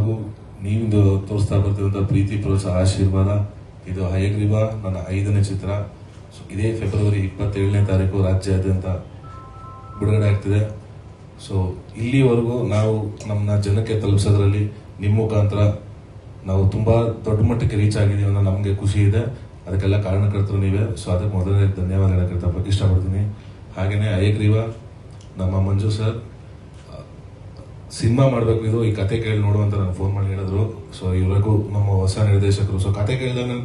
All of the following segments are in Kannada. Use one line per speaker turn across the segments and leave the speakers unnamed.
ಇಲ್ಲಿವರೆಗೂ ನೀವು ತೋರಿಸ್ತಾ ಬರ್ತಿರುವಂಥ ಪ್ರೀತಿ ಪ್ರೋತ್ಸಾಹ ಆಶೀರ್ವಾದ. ಇದು ಹಯಗ್ರೀವ ನನ್ನ 5ನೇ ಚಿತ್ರ. ಸೊ ಇದೇ ಫೆಬ್ರವರಿ 27ನೇ ತಾರೀಕು ರಾಜ್ಯಾದ್ಯಂತ ಬಿಡುಗಡೆ ಆಗ್ತಿದೆ. ಸೊ ಇಲ್ಲಿವರೆಗೂ ನಾವು ನಮ್ಮನ್ನ ಜನಕ್ಕೆ ತಲುಪಿಸೋದ್ರಲ್ಲಿ ನಿಮ್ಮ ಮುಖಾಂತರ ನಾವು ತುಂಬಾ ದೊಡ್ಡ ಮಟ್ಟಕ್ಕೆ ರೀಚ್ ಆಗಿದ್ದೀವಿ ಅನ್ನೋ ನಮಗೆ ಖುಷಿ ಇದೆ. ಅದಕ್ಕೆಲ್ಲ ಕಾರಣಕರ್ತರು ನೀವೇ. ಸೊ ಅದಕ್ಕೆ ಮೊದಲನೇ ಧನ್ಯವಾದ ಹೇಳಕ್ಕೆ ಇಷ್ಟಪಡ್ತೀನಿ. ಹಾಗೆಯೇ ಹಯಗ್ರೀವ ನಮ್ಮ ಮಂಜು ಸರ್ ಸಿನಿಮಾ ಮಾಡಬೇಕು, ಇದು ಈ ಕತೆ ಕೇಳಿ ನೋಡುವಂತ ನಾನು ಫೋನ್ ಮಾಡಿ ಹೇಳಿದ್ರು. ಸೊ ಇವ್ರಿಗೂ ನಮ್ಮ ಹೊಸ ನಿರ್ದೇಶಕರು. ಸೊ ಕತೆ ಕೇಳಿದಾಗ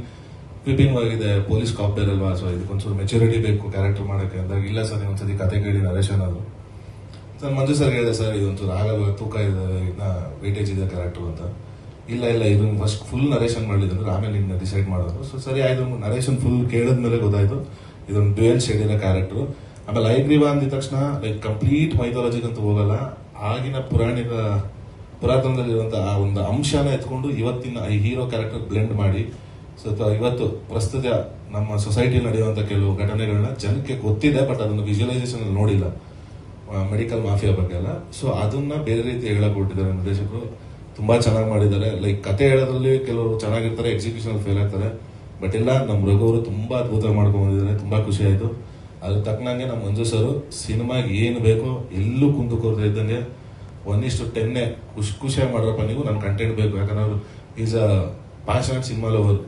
ವಿಭಿನ್ನವಾಗಿದೆ, ಪೊಲೀಸ್ ಕಾಪ್ಟರ್ ಅಲ್ವಾ, ಸೊ ಇದಕ್ಕೊಂದ್ಸಲ ಮೆಚುರಿಟಿ ಬೇಕು ಕ್ಯಾರೆಕ್ಟರ್ ಮಾಡೋಕ್ಕೆ ಅಂದಾಗ, ಇಲ್ಲ ಸರ್ ಒಂದ್ಸತಿ ಕತೆ ಕೇಳಿ ನರೇಶನ್ ಅದು ಸರ್ ಮಂಜು ಸರ್ ಹೇಳಿದೆ, ಸರ್ ಇದೊಂಚೂರು ಆಗಲ್ಲ, ತೂಕ ಇದೆ, ಇನ್ನ ವೇಟೇಜ್ ಇದೆ ಕ್ಯಾರೆಕ್ಟರ್ ಅಂತ. ಇಲ್ಲ ಇದನ್ನ ಫಸ್ಟ್ ಫುಲ್ ನರೇಶನ್ ಮಾಡಲಿದ್ರು, ಆಮೇಲೆ ನಿನ್ನ ಡಿಸೈಡ್ ಮಾಡಿದ್ರು. ಸೊ ಸರಿ ಆಯ್ತು, ನರೇಶನ್ ಫುಲ್ ಕೇಳಿದ್ಮೇಲೆ ಗೊತ್ತಾಯ್ತು ಇದೊಂದು ಡ್ಯುಯಲ್ ಶೇಡ್ ಇರೋ ಕ್ಯಾರೆಕ್ಟರ್. ಆಮೇಲೆ ಹಯಗ್ರೀವ ಅಂದಿದ ತಕ್ಷಣ ಲೈಕ್ ಕಂಪ್ಲೀಟ್ ಮೈಥಾಲಜಿಗಂತೂ ಹೋಗಲ್ಲ, ಆಗಿನ ಪುರಾತನದಲ್ಲಿರುವಂತಹ ಆ ಒಂದು ಅಂಶನ ಎತ್ಕೊಂಡು ಇವತ್ತಿನ ಈ ಹೀರೋ ಕ್ಯಾರೆಕ್ಟರ್ ಬ್ಲೆಂಡ್ ಮಾಡಿ ಇವತ್ತು ಪ್ರಸ್ತುತ ನಮ್ಮ ಸೊಸೈಟಿ ನಡೆಯುವಂತ ಕೆಲವು ಘಟನೆಗಳನ್ನ ಜನಕ್ಕೆ ಗೊತ್ತಿದೆ, ಬಟ್ ಅದನ್ನು ವಿಜುವಲೈಸೇಷನ್ ನೋಡಿಲ್ಲ, ಮೆಡಿಕಲ್ ಮಾಫಿಯಾ ಬಗ್ಗೆ ಎಲ್ಲ. ಸೊ ಅದನ್ನ ಬೇರೆ ರೀತಿ ಹೇಳಕ್ ಕೊಟ್ಟಿದ್ದಾರೆ ನಿರ್ದೇಶಕರು. ತುಂಬಾ ಚೆನ್ನಾಗಿ ಮಾಡಿದ್ದಾರೆ. ಲೈಕ್ ಕತೆ ಹೇಳೋದ್ರಲ್ಲಿ ಕೆಲವರು ಚೆನ್ನಾಗಿರ್ತಾರೆ, ಎಕ್ಸಿಕ್ಯೂಷನ್ ಫೇಲ್ ಆಗ್ತಾರೆ, ಬಟ್ ಎಲ್ಲ ನಮ್ಮ ರಘುವರು ತುಂಬಾ ಅದ್ಭುತ ಮಾಡ್ಕೊಂಡು ಬಂದಿದ್ದಾರೆ. ತುಂಬಾ ಖುಷಿ ಆಯ್ತು. ಅದ್ರ ತಕ್ಕನಂಗೆ ನಮ್ಮ ಮಂಜು ಸರ್ ಸಿನಿಮಾಗೆ ಏನು ಬೇಕೋ ಎಲ್ಲೂ ಕುಂದು ಕೊರತೆ ಇದ್ದಂಗೆ 1:10 ಖುಷಿಯಾಗಿ ಮಾಡ್ರಪ್ಪ ನೀವು, ನನ್ನ ಕಂಟೆಂಟ್ ಬೇಕು. ಯಾಕಂದ್ರೆ ಅವರು is a passionate cinema lover,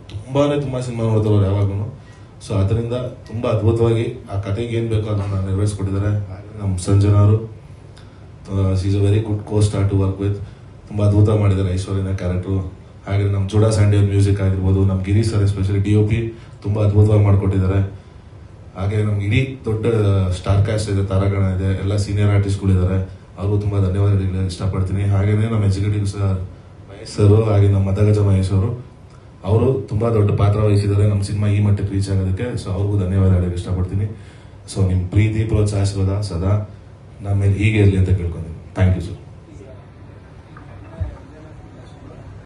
ತುಂಬಾ ಸಿನಿಮಾ ನೋಡ್ತಾರೆ ಯಾವಾಗೂ. ಸೊ ಅದರಿಂದ ತುಂಬಾ ಅದ್ಭುತವಾಗಿ ಆ ಕತೆಗೆ ಏನ್ ಬೇಕೋ ಅದನ್ನ ನೆರವೇರಿಸ್ಕೊಟ್ಟಿದ್ದಾರೆ. ನಮ್ಮ ಸಂಜನಾ ಅವರು is a very good co-star to work with. ತುಂಬಾ ಅದ್ಭುತ ಮಾಡಿದ್ದಾರೆ ಐಶ್ವರ್ಯನ ಕ್ಯಾರೆಕ್ಟರ್. ಹಾಗೆ ನಮ್ಮ ಚೂಡಾ ಸ್ಯಾಂಡಿ ಅವ್ರ ಮ್ಯೂಸಿಕ್ ಆಗಿರ್ಬೋದು, ನಮ್ಮ ಗಿರಿ ಸರ್ ಎಸ್ಪೆಷಲಿ DOP ತುಂಬಾ ಅದ್ಭುತವಾಗಿ ಮಾಡ್ಕೊಟ್ಟಿದ್ದಾರೆ. ಹಾಗೆ ನಮ್ಗೆ ಇಡೀ ದೊಡ್ಡ ಸ್ಟಾರ್ ಕ್ಯಾಸ್ಟ್ ಇದೆ, ತಾರಾಗಣ ಇದೆ, ಎಲ್ಲ ಸೀನಿಯರ್ ಆರ್ಟಿಸ್ಟ್ಗಳಿದ್ದಾರೆ. ಅವ್ರಿಗೂ ತುಂಬಾ ಧನ್ಯವಾದ ಇಷ್ಟಪಡ್ತೀನಿ. ಹಾಗೇನೆ ನಮ್ಮ ಎಕ್ಸಿಕ್ಯೂಟಿವ್ ಸರ್ ಮಹೇಶ್ ಸರ್, ಹಾಗೆ ನಮ್ಮ ಮದಗಜ ಮಹೇಶ್ ಅವರು ತುಂಬಾ ದೊಡ್ಡ ಪಾತ್ರ ವಹಿಸಿದ್ದಾರೆ ನಮ್ಮ ಸಿನಿಮಾ ಈ ಮಟ್ಟಕ್ಕೆ ರೀಚ್ ಆಗೋದಕ್ಕೆ. ಸೊ ಅವ್ರಿಗೂ ಧನ್ಯವಾದ ಹೇಳಕ್ಕೆ ಇಷ್ಟಪಡ್ತೀನಿ. ಸೊ ನಿಮ್ಮ ಪ್ರೀತಿ ಪ್ರೋತ್ಸಾಹ ಸದಾ ನಮ್ಮ ಮೇಲೆ ಹೀಗೆ ಇರಲಿ ಅಂತ ಕೇಳ್ಕೊಂತೀನಿ. Thank you sir.